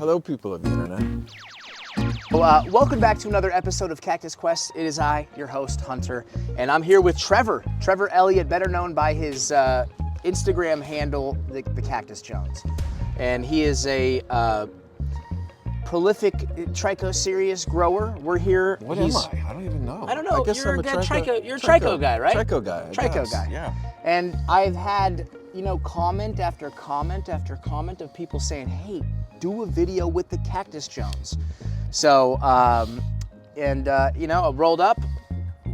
Hello, people of the internet. Well, welcome back to another episode of Cactus Quest. It is I, your host, Hunter, and I'm here with Trevor. Trevor Elliott, better known by his Instagram handle, the Cactus Jones. And he is a prolific Trichocereus grower. We're here. What am I? I don't even know. I don't know. I guess You're I'm a Tricho guy, right? Tricho guy. Tricho guy. Yeah. And I've had, comment after comment after comment of people saying, hey, do a video with the Cactus Jones. So, I rolled up,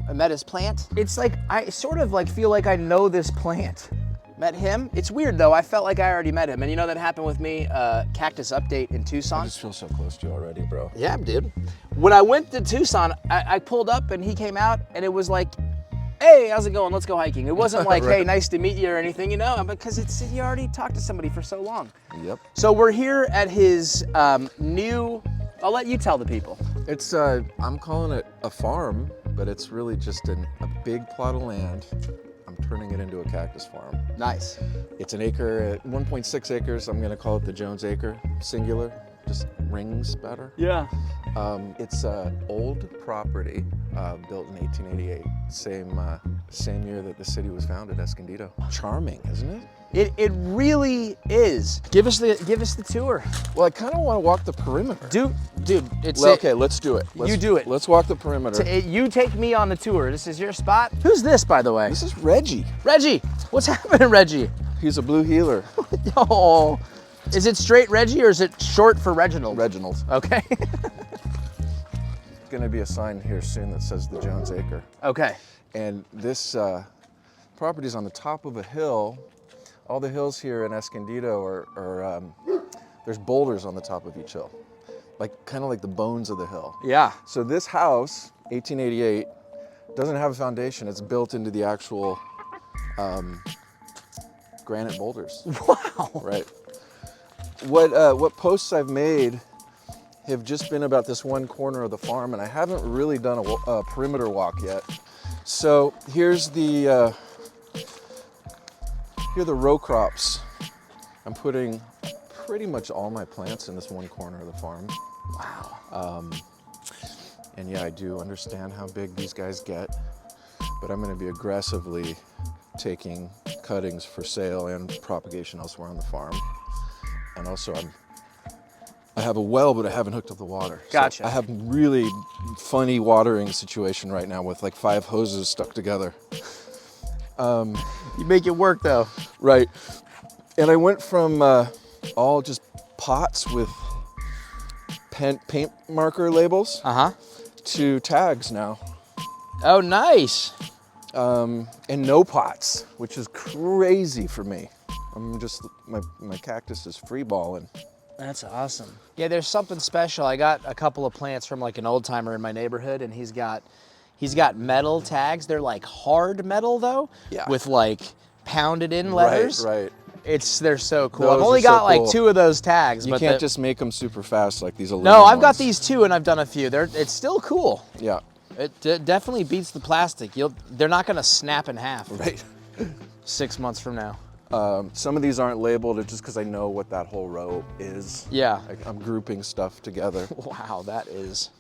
I met his plant. It's like, I sort of feel like I know this plant. Met him. It's weird though, I felt like I already met him. And that happened with me, Cactus Update in Tucson. I just feel so close to you already, bro. Yeah, dude. When I went to Tucson, I pulled up and he came out and it was like, hey, how's it going? Let's go hiking. It wasn't like, right. Hey, nice to meet you or anything, because you already talked to somebody for so long. Yep. So we're here at his new, I'll let you tell the people. It's, I'm calling it a farm, but it's really just a big plot of land. I'm turning it into a cactus farm. Nice. It's an acre, 1.6 acres. I'm gonna call it the Jones Acre, singular. Just rings better. Yeah. It's an old property built in 1888, same year that the city was founded, Escondido. Charming, isn't it? It really is. Give us the tour. Well, I kind of want to walk the perimeter. Dude, it's okay. Let's do it. You do it. Let's walk the perimeter. You take me on the tour. This is your spot. Who's this, by the way? This is Reggie. Reggie, what's happening, Reggie? He's a blue heeler. Oh, is it straight Reggie or is it short for Reginald? Reginald. Okay. There's gonna be a sign here soon that says the Jones Acre. Okay. And this property is on the top of a hill. All the hills here in Escondido are there's boulders on the top of each hill, kind of like the bones of the hill. Yeah. So this house, 1888, doesn't have a foundation. It's built into the actual granite boulders. Wow. Right. What posts I've made have just been about this one corner of the farm, and I haven't really done a perimeter walk yet. So here's the here are the row crops. I'm putting pretty much all my plants in this one corner of the farm. Wow. And yeah, I do understand how big these guys get, but I'm gonna be aggressively taking cuttings for sale and propagation elsewhere on the farm. And also I have a well, but I haven't hooked up the water. Gotcha. So I have really funny watering situation right now with 5 hoses stuck together. You make it work though. Right. And I went from all just pots with paint marker labels to tags now. Oh, nice. And no pots, which is crazy for me. I'm just, my cactus is free balling. That's awesome. Yeah, there's something special. I got a couple of plants from an old timer in my neighborhood, and he's got metal tags. They're hard metal though, yeah, with pounded in letters. Right. They're so cool. Those I've only are so got cool. 2 of those tags. You can't just make them super fast like these aluminum No, I've got ones. these 2 and I've done a few. It's still cool. Yeah. It definitely beats the plastic. They're not gonna snap in half. Right. 6 months from now. Some of these aren't labeled just because I know what that whole row is. Yeah. I'm grouping stuff together. Wow, that is.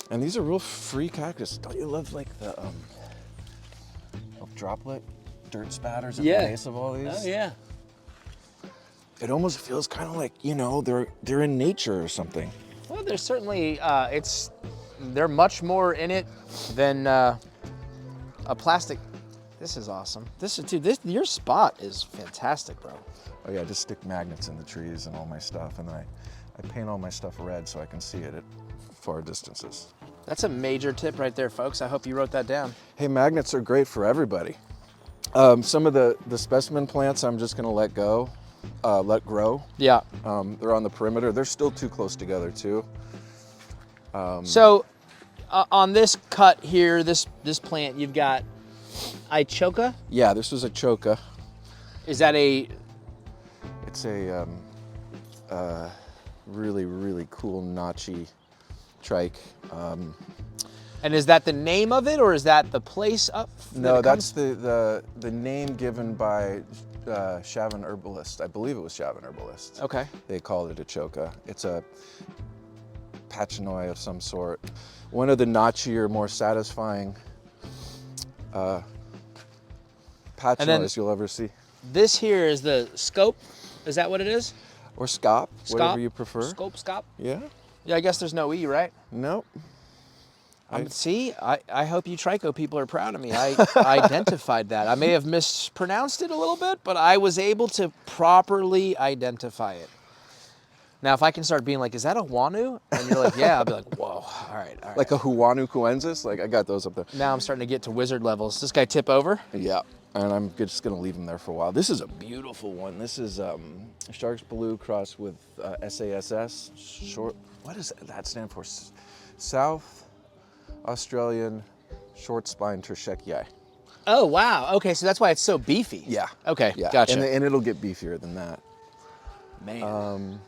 And these are real free cactus. Don't you love the droplet dirt spatters at the base of all these? Oh yeah. It almost feels kind of like, they're in nature or something. Well, there's certainly they're much more in it than a plastic. This is awesome. Your spot is fantastic, bro. Oh yeah, I just stick magnets in the trees and all my stuff, and then I paint all my stuff red so I can see it at far distances. That's a major tip right there, folks. I hope you wrote that down. Hey, magnets are great for everybody. Some of the specimen plants I'm just gonna let grow. Yeah. They're on the perimeter. They're still too close together too. So on this cut here, this plant, you've got ICHOCA? Yeah, this was a ICHOCA. Is that a... It's a really, really cool notchy trike. And is that the name of it, or is that the place up? No, that's the name given by Chauvin herbalists. I believe it was Chauvin herbalists. Okay. They called it ICHOCA. It's a pachanoi of some sort. One of the notchier, more satisfying pachanois you'll ever see. This here is the scope. Is that what it is? Or scop, whatever you prefer. Scope, scop. Yeah. Yeah, I guess there's no E, right? Nope. See, I hope you Trico people are proud of me. I identified that. I may have mispronounced it a little bit, but I was able to properly identify it. Now, if I can start being like, is that a Wanu? And you're like, yeah, I'll be like, whoa, all right. Like a Huanu Cuensis? Like, I got those up there. Now I'm starting to get to wizard levels. Does this guy tip over? Yeah, and I'm just gonna leave him there for a while. This is a beautiful one. This is Shark's Blue crossed with SASS, short, what does that stand for? South Australian Short Spine Trichocereus. Oh, wow. Okay, so that's why it's so beefy. Yeah. Okay, yeah. gotcha. And it'll get beefier than that. Man.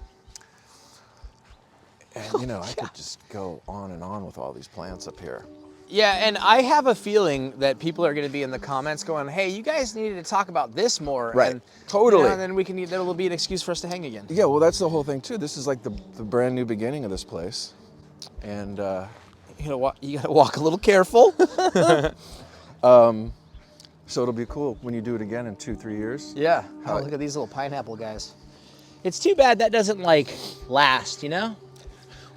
And you know, I could just go on and on with all these plants up here. Yeah, and I have a feeling that people are going to be in the comments going, hey, you guys needed to talk about this more. Right, and, totally. You know, and then that'll be an excuse for us to hang again. Yeah, well, that's the whole thing too. This is like the brand new beginning of this place. And you gotta walk a little careful. so it'll be cool when you do it again in 2-3 years. Yeah. Oh, look at these little pineapple guys. It's too bad that doesn't like last, you know?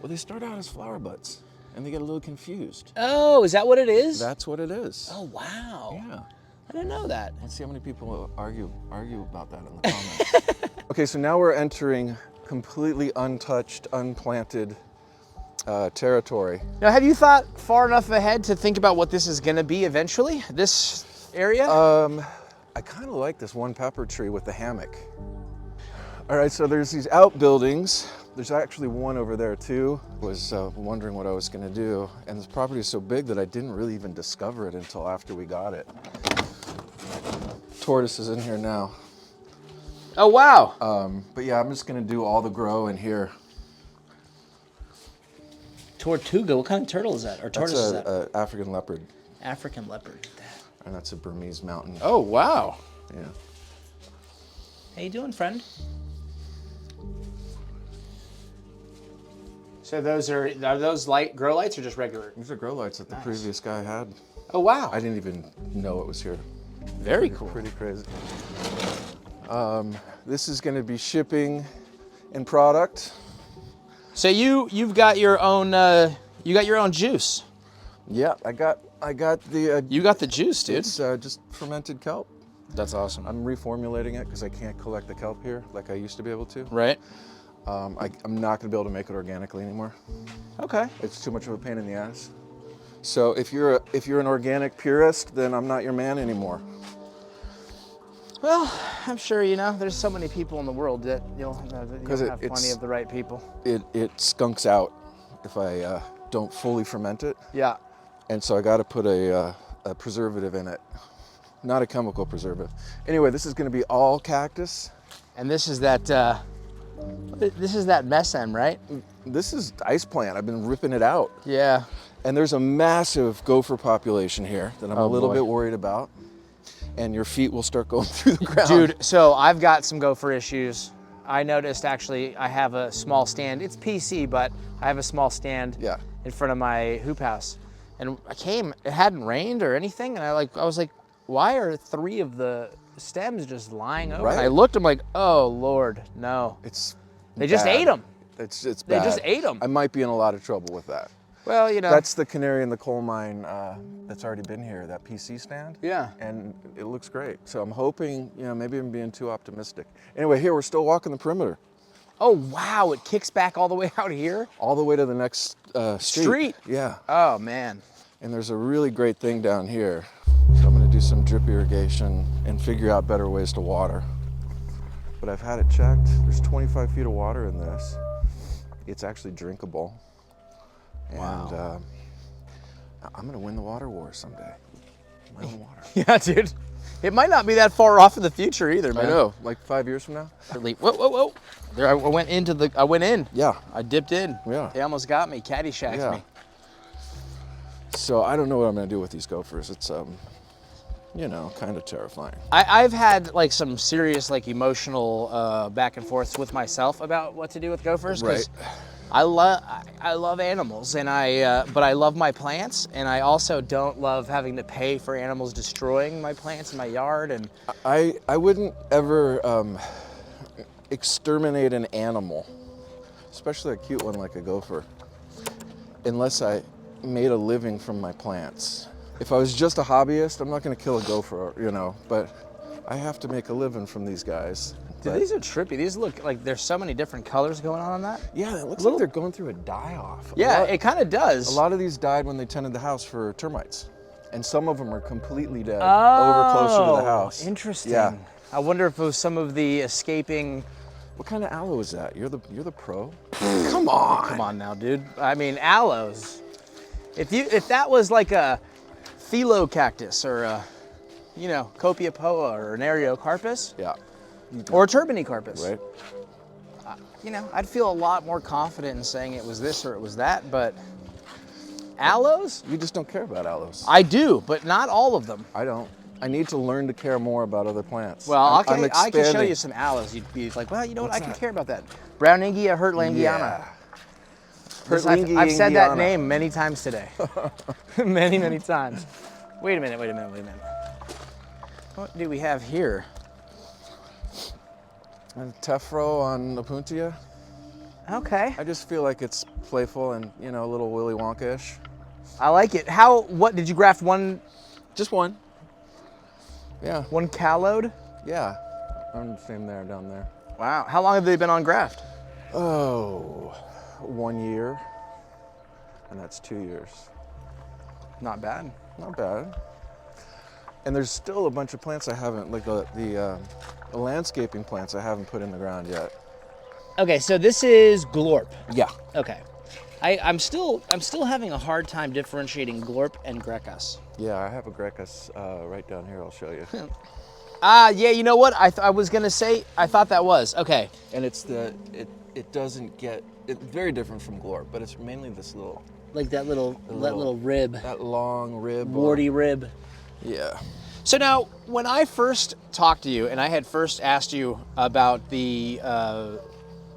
Well, they start out as flower buds, and they get a little confused. Oh, is that what it is? That's what it is. Oh, wow. Yeah. I didn't know that. Let's see how many people argue about that in the comments. Okay, so now we're entering completely untouched, unplanted territory. Now, have you thought far enough ahead to think about what this is going to be eventually? This area? I kind of like this one pepper tree with the hammock. All right, so there's these outbuildings. There's actually one over there too. I was wondering what I was gonna do, and this property is so big that I didn't really even discover it until after we got it. Tortoise is in here now. Oh, wow. But yeah, I'm just gonna do all the grow in here. Tortuga, what kind of turtle is that? Or tortoise is that? That's an African leopard. African leopard. And that's a Burmese mountain. Oh, wow. Yeah. How you doing, friend? So are those grow lights or just regular? These are grow lights that the previous guy had. Oh, wow. I didn't even know it was here. Very cool. Pretty crazy. This is going to be shipping and product. So you've got your own juice. Yeah, I got the. You got the juice, dude. It's just fermented kelp. That's awesome. I'm reformulating it because I can't collect the kelp here like I used to be able to. Right. I'm not going to be able to make it organically anymore. Okay. It's too much of a pain in the ass. So if you're an organic purist, then I'm not your man anymore. Well, I'm sure there's so many people in the world that you'll have plenty of the right people. It skunks out if I don't fully ferment it. Yeah. And so I got to put a preservative in it, not a chemical preservative. Anyway, this is going to be all cactus. And this is that mesem, right? This is ice plant. I've been ripping it out. Yeah. And there's a massive gopher population here that I'm a little bit worried about. And your feet will start going through the ground. Dude, so I've got some gopher issues. I noticed actually I have a small stand. It's PC, but I have a small stand in front of my hoop house. And it hadn't rained or anything. And I was like, why are 3 of the stems just lying over? Right. And I looked, I'm like, oh Lord, no. They just ate them. It's bad. They just ate them. I might be in a lot of trouble with that. Well, That's the canary in the coal mine that's already been here, that PC stand. Yeah. And it looks great. So I'm hoping, maybe I'm being too optimistic. Anyway, here, we're still walking the perimeter. Oh, wow, it kicks back all the way out here? All the way to the next street. Yeah. Oh, man. And there's a really great thing down here. So I'm gonna do some drip irrigation and figure out better ways to water. But I've had it checked. There's 25 feet of water in this. It's actually drinkable. Wow. And I'm gonna win the water war someday. My own water. Yeah, dude. It might not be that far off in the future either, man. I know, like 5 years from now. Whoa. There, I went in. Yeah. I dipped in. Yeah. They almost got me, caddyshacked me. So I don't know what I'm gonna do with these gophers. It's you know, kind of terrifying. I've had like some serious like emotional back and forths with myself about what to do with gophers. Right. I love animals, and but I love my plants, and I also don't love having to pay for animals destroying my plants in my yard. And I wouldn't ever exterminate an animal, especially a cute one like a gopher, unless I made a living from my plants. If I was just a hobbyist, I'm not going to kill a gopher, you know, but I have to make a living from these guys. Dude, these are trippy. These look like there's so many different colors going on that. Yeah, it looks like they're going through a die-off. Yeah, it kind of does. A lot of these died when they tended the house for termites, and some of them are completely dead Oh, over closer to the house. Interesting. Yeah. I wonder if it was some of the escaping. What kind of aloe is that? You're the pro. Come on. Come on now, dude. I mean, aloes. If that was like a phylocactus or a, you know, copiapoa or an ariocarpus, Yeah. or a turbinicarpus, Right. you know, I'd feel a lot more confident in saying it was this or it was that. But aloes, You just don't care about aloes. I do, but not all of them. I don't. I need to learn to care more about other plants. Well, I'm I can show expanding. you some aloes. You'd be like, well, you know what? I can that? care about that. Browningia hertlangiana. Yeah. I've said that name many times today. many times. Wait a minute. What do we have here? And Tefro on Opuntia. Okay. I just feel like it's playful and, you know, a little Willy Wonka-ish. I like it. What did you graft one Just one. Yeah. callode? Yeah. I'm the same there, down there. Wow. How long have they been on graft? Oh, 1 year. And that's 2 years. Not bad. Not bad. And there's still a bunch of plants I haven't, like the landscaping plants I haven't put in the ground yet. Okay, so this is glorp. Yeah. Okay. I'm still having a hard time differentiating glorp and grecus. Yeah, I have a Grecus right down here. I'll show you. Yeah, you know what? I was gonna say, I thought that was. Okay. And it's it doesn't get, it's very different from glorp, but it's mainly this little, Like that little rib. that long rib. Warty rib. Yeah. So now, when I first talked to you, and I had first asked you about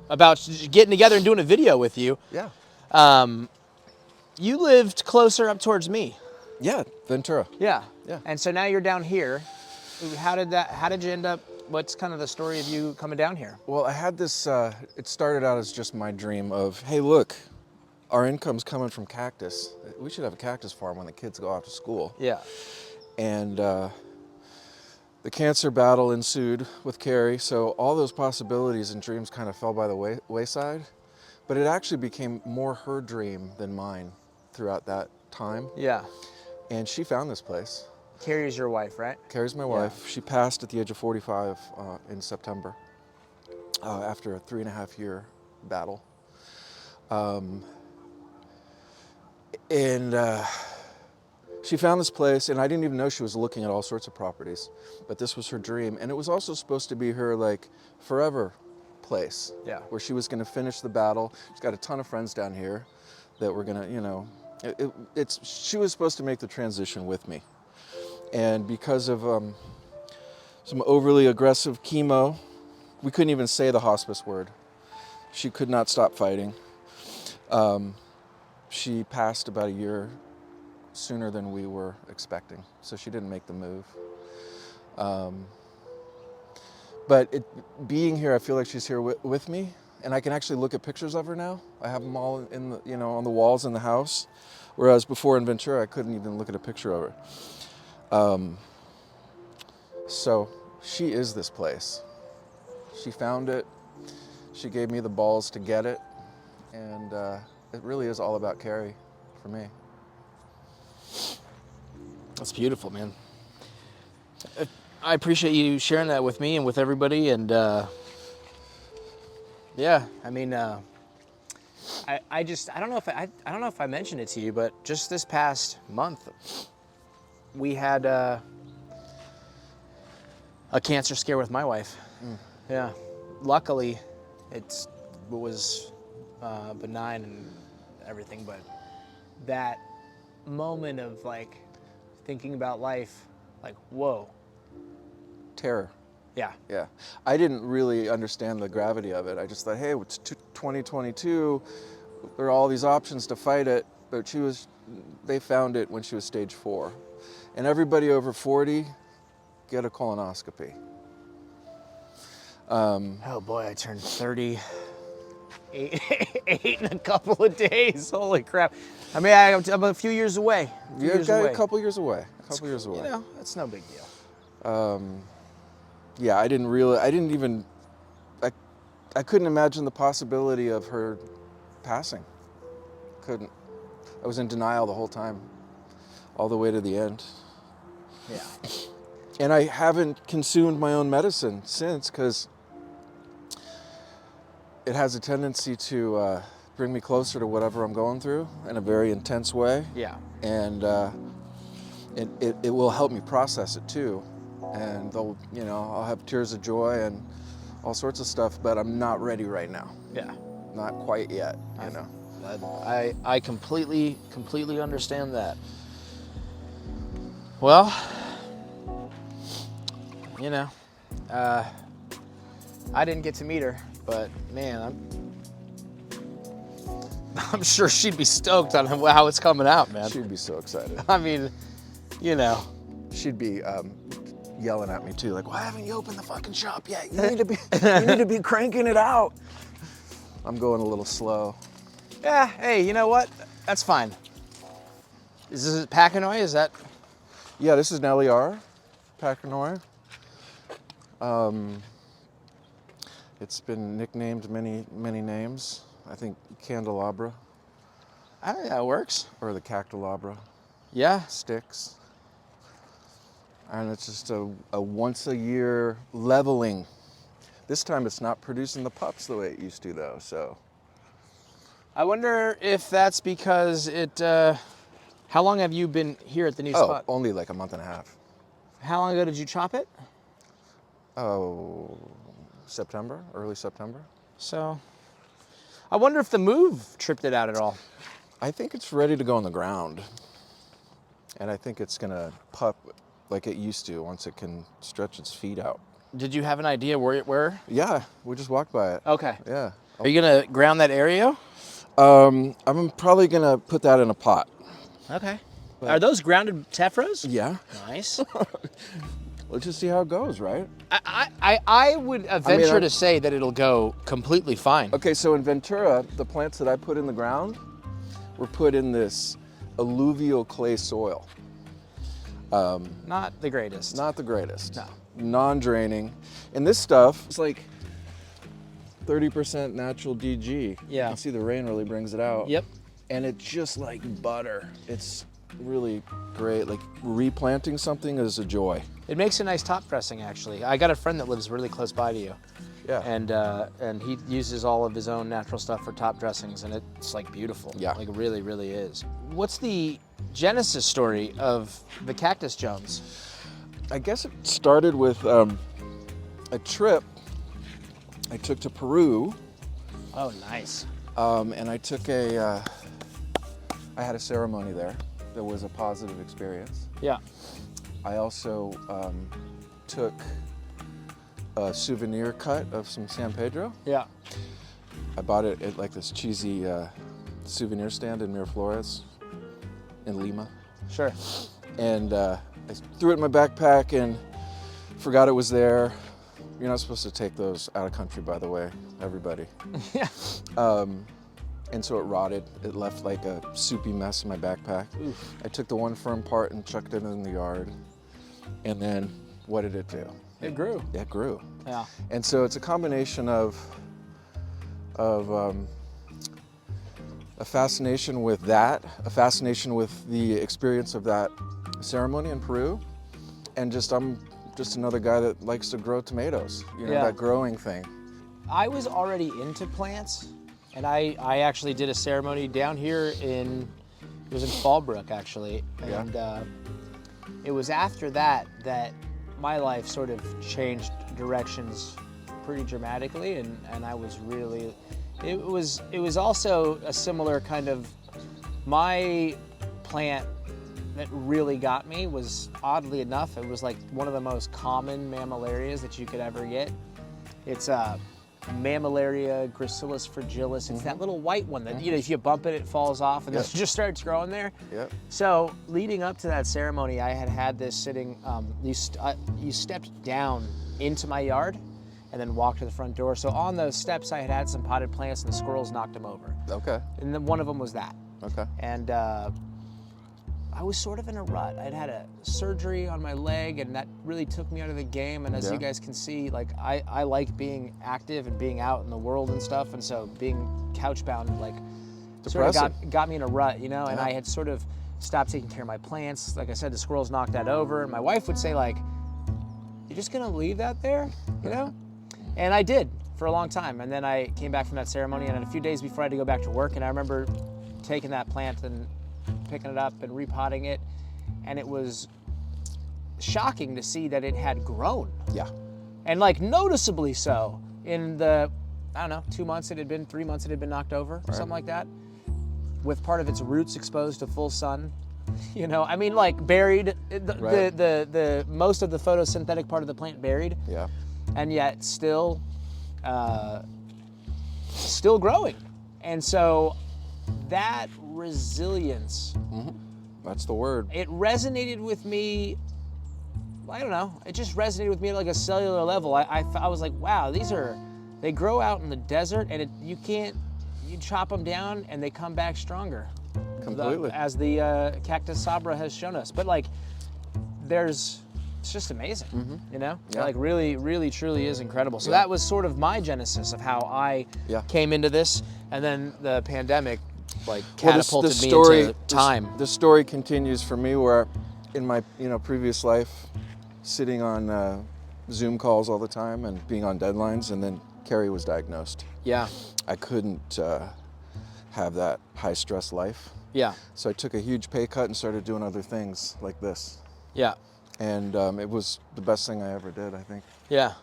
about getting together and doing a video with you, Yeah. you lived closer up towards me. Yeah, Ventura. Yeah. Yeah. And so now you're down here. How did you end up? What's kind of the story of you coming down here? Well, I had this, it started out as just my dream of, hey, look, our income's coming from cactus. We should have a cactus farm when the kids go off to school. Yeah. And the cancer battle ensued with Carrie, so all those possibilities and dreams kind of fell by the wayside. But it actually became more her dream than mine throughout that time. Yeah. And she found this place. Carrie's your wife, right? Carrie's my wife. She passed at the age of 45 in September after a 3.5-year battle. She found this place, and I didn't even know she was looking at all sorts of properties, but this was her dream. And it was also supposed to be her, like, forever place. Yeah. Where she was gonna finish the battle. She's got a ton of friends down here that were gonna, you know, she was supposed to make the transition with me. And because of some overly aggressive chemo, we couldn't even say the hospice word. She could not stop fighting. She passed about a year sooner than we were expecting, so she didn't make the move. But being here, I feel like she's here with me, and I can actually look at pictures of her now. I have them all in the, you know, on the walls in the house, whereas before in Ventura, I couldn't even look at a picture of her. So she is this place. She found it. She gave me the balls to get it, and it really is all about Carrie for me. That's beautiful, man. I appreciate you sharing that with me and with everybody. And yeah, I mean, I don't know if I mentioned it to you, but just this past month, we had a cancer scare with my wife. Yeah, luckily, it was benign and everything, but that moment of like thinking about life, like, whoa. Terror. Yeah. Yeah. I didn't really understand the gravity of it. I just thought, hey, it's 2022. There are all these options to fight it. But they found it when she was stage 4. And everybody over 40, get a colonoscopy. Oh boy, I turned 38 in a couple of days. Holy crap. I mean, I'm a few years away. You're a couple years away. A couple years away. You know, it's no big deal. Yeah, I couldn't imagine the possibility of her passing. Couldn't. I was in denial the whole time, all the way to the end. Yeah. And I haven't consumed my own medicine since, because it has a tendency to bring me closer to whatever I'm going through in a very intense way. Yeah. And it will help me process it too. And I'll have tears of joy and all sorts of stuff, but I'm not ready right now. Yeah. Not quite yet, I completely understand that. Well, I didn't get to meet her, but man, I'm sure she'd be stoked on how it's coming out, man. She'd be so excited. I mean, She'd be yelling at me too, like, why haven't you opened the fucking shop yet? You need to be cranking it out. I'm going a little slow. Yeah, hey, you know what? That's fine. Is this pachanoi? Is that? Yeah, this is an LER, pachanoi. It's been nicknamed many names. I think candelabra. I think that works. Or the cactolabra. Yeah. Sticks. And it's just a once a year leveling. This time it's not producing the pups the way it used to though, so. I wonder if that's because how long have you been here at the new spot? Oh, only like a month and a half. How long ago did you chop it? Oh, September, early September. So, I wonder if the move tripped it out at all. I think it's ready to go on the ground. And I think it's gonna pup like it used to once it can stretch its feet out. Did you have an idea where? Yeah, we just walked by it. Okay. Yeah. Are you gonna ground that area? I'm probably gonna put that in a pot. Okay. Are those grounded tephros? Yeah. Nice. Let's just see how it goes, right? I would venture to say that it'll go completely fine. Okay, so in Ventura, the plants that I put in the ground were put in this alluvial clay soil. Not the greatest. Not the greatest. No. Non-draining. And this stuff is like 30% natural DG. Yeah. You can see the rain really brings it out. Yep. And it's just like butter. It's really great. Like replanting something is a joy. It makes a nice top dressing, actually. I got a friend that lives really close by to you. Yeah. And he uses all of his own natural stuff for top dressings, and it's like beautiful. Yeah. Like it really, really is. What's the genesis story of the Cactus Jones? I guess it started with a trip I took to Peru. Oh, nice. And I took I had a ceremony there that was a positive experience. Yeah. I also took a souvenir cut of some San Pedro. Yeah. I bought it at like this cheesy souvenir stand in Miraflores in Lima. Sure. And I threw it in my backpack and forgot it was there. You're not supposed to take those out of country, by the way, everybody. Yeah. And so it rotted. It left like a soupy mess in my backpack. Oof. I took the one firm part and chucked it in the yard. And then what did it do? It grew. It grew. Yeah. And so it's a combination of a fascination with that, a fascination with the experience of that ceremony in Peru, and I'm just another guy that likes to grow tomatoes, Yeah. that growing thing. I was already into plants, and I actually did a ceremony down here it was in Fallbrook, actually. Yeah. And it was after that my life sort of changed directions pretty dramatically, and I was really, it was also a similar kind of, my plant that really got me was, oddly enough, it was like one of the most common mammilarias that you could ever get. It's Mammillaria gracilis fragilis. It's that little white one that, you know, if you bump it, it falls off and then it just starts growing there. Yep. So leading up to that ceremony, I had this sitting, you stepped down into my yard and then walked to the front door. So on those steps, I had some potted plants and the squirrels knocked them over. Okay. And then one of them was that. Okay. And I was sort of in a rut. I'd had a surgery on my leg and that really took me out of the game. And as you guys can see, like I like being active and being out in the world and stuff. And so being couch bound, like sort of got me in a rut, you know? And I had sort of stopped taking care of my plants. Like I said, the squirrels knocked that over. And my wife would say like, you're just gonna leave that there, you know? And I did for a long time. And then I came back from that ceremony and a few days before I had to go back to work. And I remember taking that plant and picking it up and repotting it, and it was shocking to see that it had grown. Yeah. And like noticeably so in the, I don't know, 2 months it had been, 3 months it had been knocked over, something like that, with part of its roots exposed to full sun. You know, I mean, like buried, the most of the photosynthetic part of the plant buried. Yeah. And yet still growing. And so that resilience, that's the word. it resonated with me. I don't know, it just resonated with me at like a cellular level. I was like, wow, they grow out in the desert and you chop them down and they come back stronger. Completely. As the Cactus sabra has shown us. But like, it's just amazing, you know? Yeah. Like really, really, truly is incredible. So that was sort of my genesis of how I came into this. And then the pandemic like catapulted me into time. The story continues for me where in my previous life, sitting on Zoom calls all the time and being on deadlines, and then Carrie was diagnosed. Yeah. I couldn't have that high stress life. Yeah. So I took a huge pay cut and started doing other things like this. Yeah. And it was the best thing I ever did, I think. Yeah.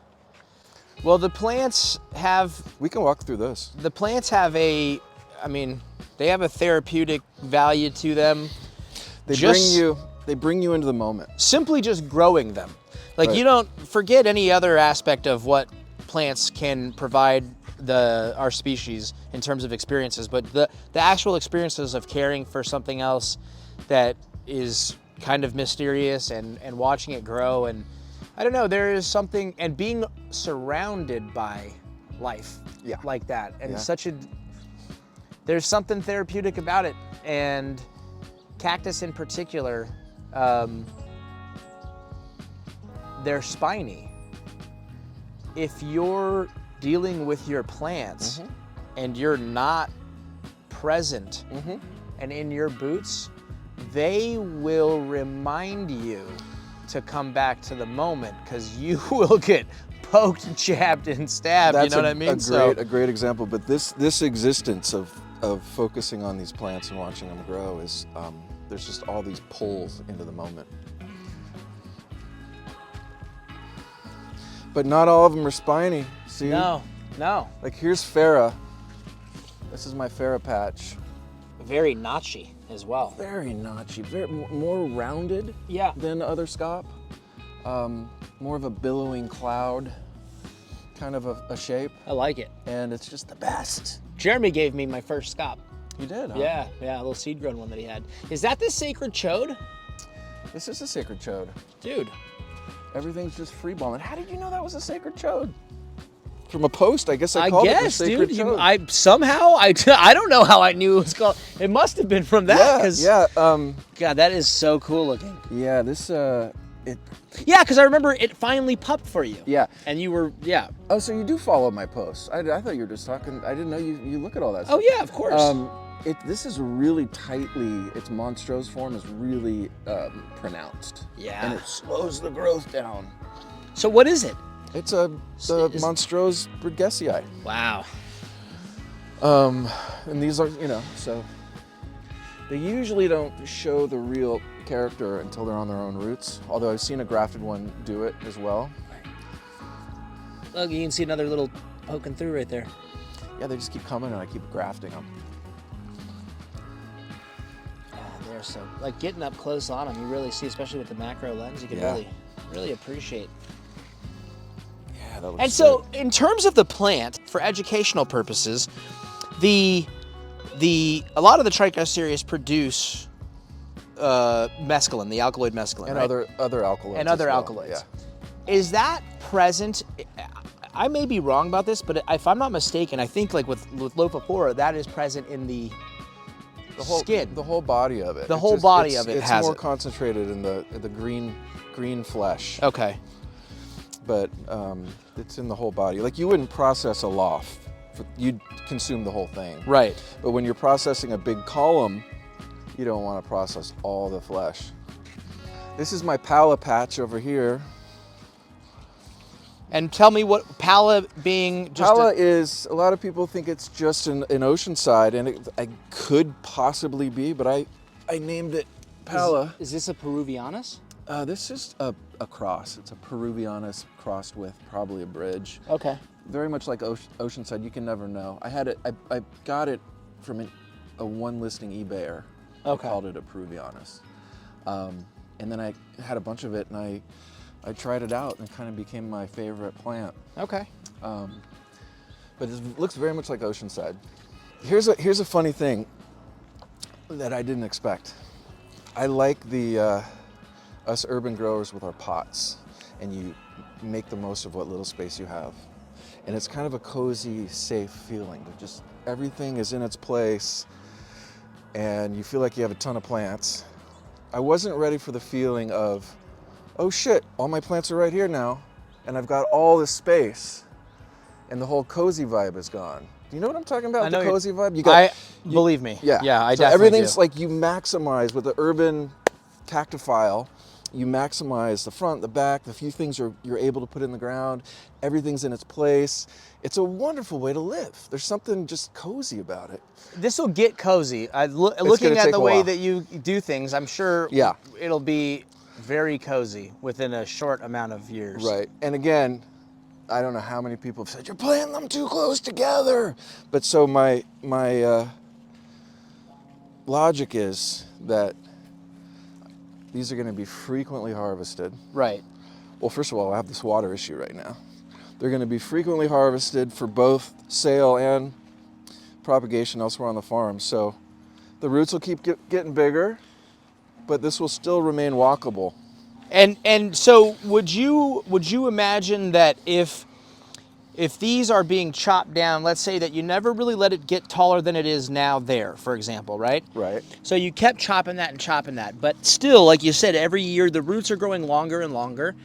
Well, the plants have... We can walk through this. The plants have they have a therapeutic value to them. They bring you into the moment. Simply just growing them. Like you don't forget any other aspect of what plants can provide our species in terms of experiences, but the actual experiences of caring for something else that is kind of mysterious and watching it grow, and I don't know, there is something, and being surrounded by life like that, and there's something therapeutic about it. And cactus in particular, they're spiny. If you're dealing with your plants and you're not present and in your boots, they will remind you to come back to the moment, because you will get poked, jabbed, and stabbed. That's you know what I mean? A great example. But this existence of focusing on these plants and watching them grow is there's just all these pulls into the moment. But not all of them are spiny. See? No. Like here's Farah. This is my Farah patch. Very notchy as well. Very notchy, more rounded than other scop. More of a billowing cloud kind of a shape. I like it. And it's just the best. Jeremy gave me my first scop. You did, huh? Yeah, a little seed grown one that he had. Is that the sacred chode? This is a sacred chode. Dude. Everything's just free balling. How did you know that was a sacred chode? From a post, I guess I called it the sacred chode. I don't know how I knew it was called. It must have been from that. God, that is so cool looking. Yeah, this Yeah, because I remember it finally pupped for you. Yeah. And you were, Oh, so you do follow my posts. I thought you were just talking. I didn't know you look at all that stuff. Oh, yeah, of course. This is really tightly, its Monstrose form is really pronounced. Yeah. And it slows the growth down. So what is it? It's the Monstrose burgessii. Wow. And these are, so they usually don't show the real character until they're on their own roots. Although I've seen a grafted one do it as well. Look, you can see another little poking through right there. Yeah, they just keep coming and I keep grafting them. there. So like getting up close on them, you really see, especially with the macro lens, you can really appreciate. Yeah, that looks And so good. in terms of the plant, for educational purposes, a lot of the Trichocereus produce mescaline, the alkaloid mescaline, And right? other alkaloids. And other as well. alkaloids. Yeah. Is that present? I may be wrong about this, but if I'm not mistaken, I think like with Lophophora, that is present in the skin. The whole body of it. The whole body of it It's has more it. concentrated in the green flesh. Okay. But it's in the whole body. Like you wouldn't process a loft. You'd consume the whole thing. Right. But when you're processing a big column, you don't want to process all the flesh. This is my pala patch over here. And tell me what pala being just Pala is, a lot of people think it's just an oceanside, and it could possibly be, but I named it pala. Is this a Peruvianus? This is a cross. It's a Peruvianus crossed with probably a bridge. Okay. Very much like oceanside, you can never know. I had it, I got it from a one listing eBayer. Okay. I called it a Peruvianus. And then I had a bunch of it, and I tried it out, and it kind of became my favorite plant. Okay. But it looks very much like oceanside. Here's a funny thing that I didn't expect. I like us urban growers with our pots, and you make the most of what little space you have. And it's kind of a cozy, safe feeling. Just everything is in its place, and you feel like you have a ton of plants. I wasn't ready for the feeling of, oh shit, all my plants are right here now, and I've got all this space, and the whole cozy vibe is gone. Do you know what I'm talking about? The cozy vibe? Believe me. Yeah. Yeah, I so definitely everything's do. like you maximize with the urban cactophile. You maximize the front, the back, the few things you're able to put in the ground. Everything's in its place. It's a wonderful way to live. There's something just cozy about it. This will get cozy. Looking at take the a way while. that you do things, I'm sure Yeah. it'll be very cozy within a short amount of years. Right. And again, I don't know how many people have said, you're planting them too close together. But so my logic is that these are going to be frequently harvested. Right. Well, first of all, I have this water issue right now. They're going to be frequently harvested for both sale and propagation elsewhere on the farm. So the roots will keep getting bigger, but this will still remain walkable. And so would you imagine that if these are being chopped down, let's say that you never really let it get taller than it is now there, for example, right? Right. So you kept chopping that, but still, like you said, every year the roots are growing longer and longer.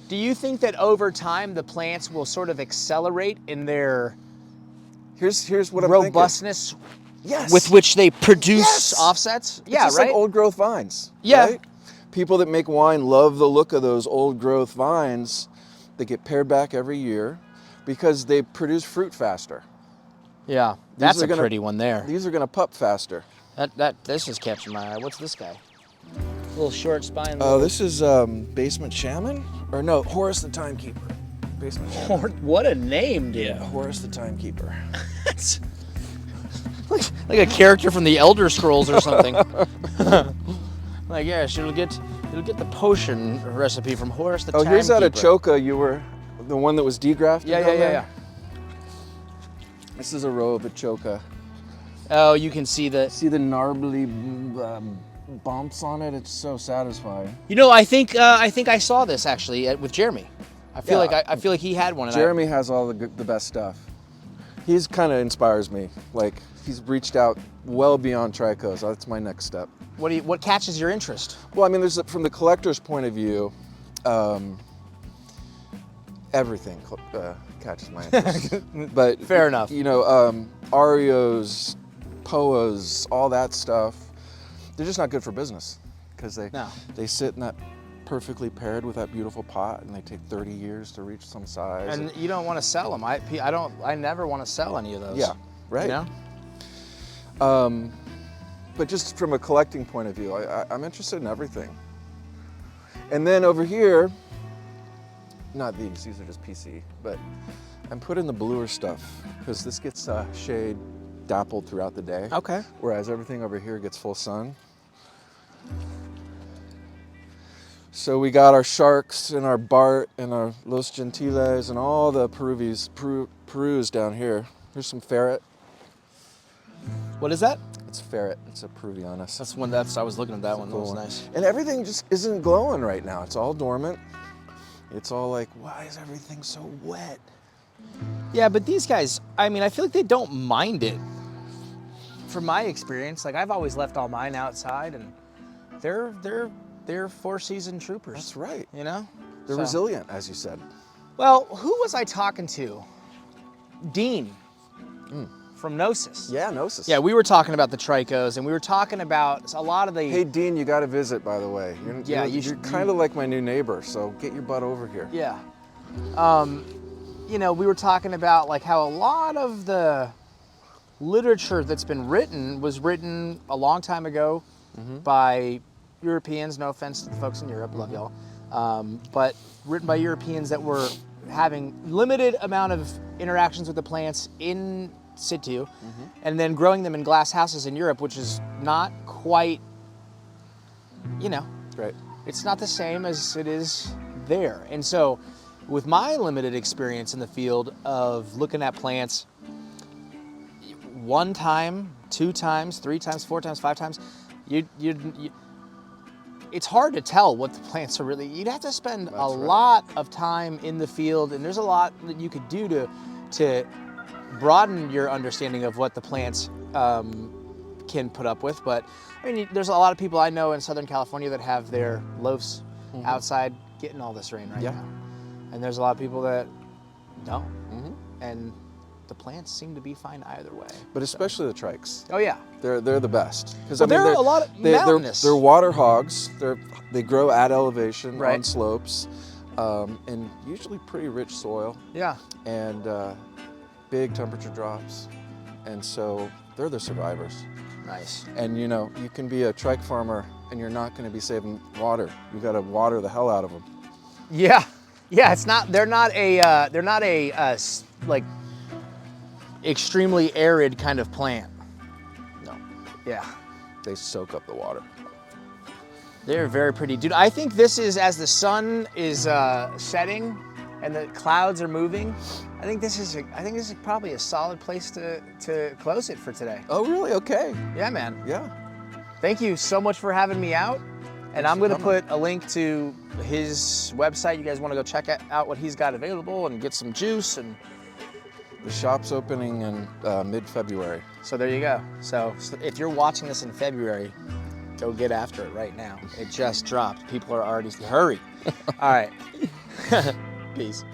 Do you think that over time the plants will sort of accelerate in their Here's what I'm robustness Yes. with which they produce Yes. offsets? It's Yeah, just right? like old growth vines. Yeah. Right? People that make wine love the look of those old growth vines. They get pared back every year because they produce fruit faster. Yeah, that's are a gonna- pretty one there. These are going to pup faster. This is catching my eye. What's this guy? Little short spine. Oh, this is basement shaman? Or no, Horus the timekeeper. Basement shaman. What a name, dude. Yeah, Horus the timekeeper. That's like a character from the Elder Scrolls or something. Like, yes, it'll get the potion recipe from Horus the Oh, here's that Timekeeper. ICHOCA. You were the one that was degrafted. Yeah. down there? This is a row of ICHOCA. Oh, you can see the. See the gnarly bumps on it? It's so satisfying. You know, I think I saw this actually with Jeremy. I feel like he had one. And Jeremy has all the best stuff. He's kind of inspires me. Like he's reached out well beyond trichos. That's my next step. What catches your interest? Well, I mean, there's from the collector's point of view, everything catches my interest. But Fair enough. You know, Arios, Poas, all that stuff. They're just not good for business because they sit in that perfectly paired with that beautiful pot, and they take 30 years to reach some size. And you don't want to sell them. I never want to sell any of those. Yeah, right. You know? But just from a collecting point of view, I'm interested in everything. And then over here, not these are just PC, but I'm putting the bluer stuff because this gets shade dappled throughout the day. Okay. Whereas everything over here gets full sun. So we got our sharks and our Bart and our Los Gentiles and all the Perus down here. Here's some ferret. What is that? It's ferret. It's a Peruvianus. That's one. I was looking at that one. That was nice. And everything just isn't glowing right now. It's all dormant. It's all like, why is everything so wet? Yeah, but these guys, I mean, I feel like they don't mind it. From my experience, like I've always left all mine outside, and they're four-season troopers. That's right. You know? They're resilient, as you said. Well, who was I talking to? Dean from Gnosis. Yeah, Gnosis. Yeah, we were talking about the trichos, and we were talking about a lot of the... Hey, Dean, you got to visit, by the way. You're kind of like my new neighbor, so get your butt over here. Yeah. You know, we were talking about like how a lot of the literature that's been written was written a long time ago by Europeans. No offense to the folks in Europe, love y'all. But written by Europeans that were having limited amount of interactions with the plants in situ, and then growing them in glass houses in Europe, which is not quite, you know, Right. it's not the same as it is there. And so with my limited experience in the field of looking at plants 1 time, 2 times, 3 times, 4 times, 5 times, it's hard to tell what the plants are really. You'd have to spend a lot of time in the field, and there's a lot that you could do to broaden your understanding of what the plants can put up with. But I mean, there's a lot of people I know in Southern California that have their loafs outside getting all this rain right now. And there's a lot of people that don't. And the plants seem to be fine either way. But especially the trikes. Oh yeah. They're the best. Because Well, they're a lot of mountainous. They're water hogs. They grow at elevation Right. on slopes, and usually pretty rich soil. Yeah. And big temperature drops, and so they're the survivors. Nice. And you know, you can be a trike farmer, and you're not going to be saving water. You got to water the hell out of them. Yeah. Yeah. It's not. They're not a like extremely arid kind of plant. No, Yeah. they soak up the water. They're very pretty. Dude, I think this is, as the sun is setting and the clouds are moving, I think this is probably a solid place to close it for today. Oh, really? Okay. Yeah, man. Yeah. Thank you so much for having me out. And I'm going to put a link to his website. You guys want to go check out what he's got available and get some juice. And The shop's opening in mid-February. so there you go. So if you're watching this in February, go get after it right now. It just dropped. People are already, hurry. All right. Peace.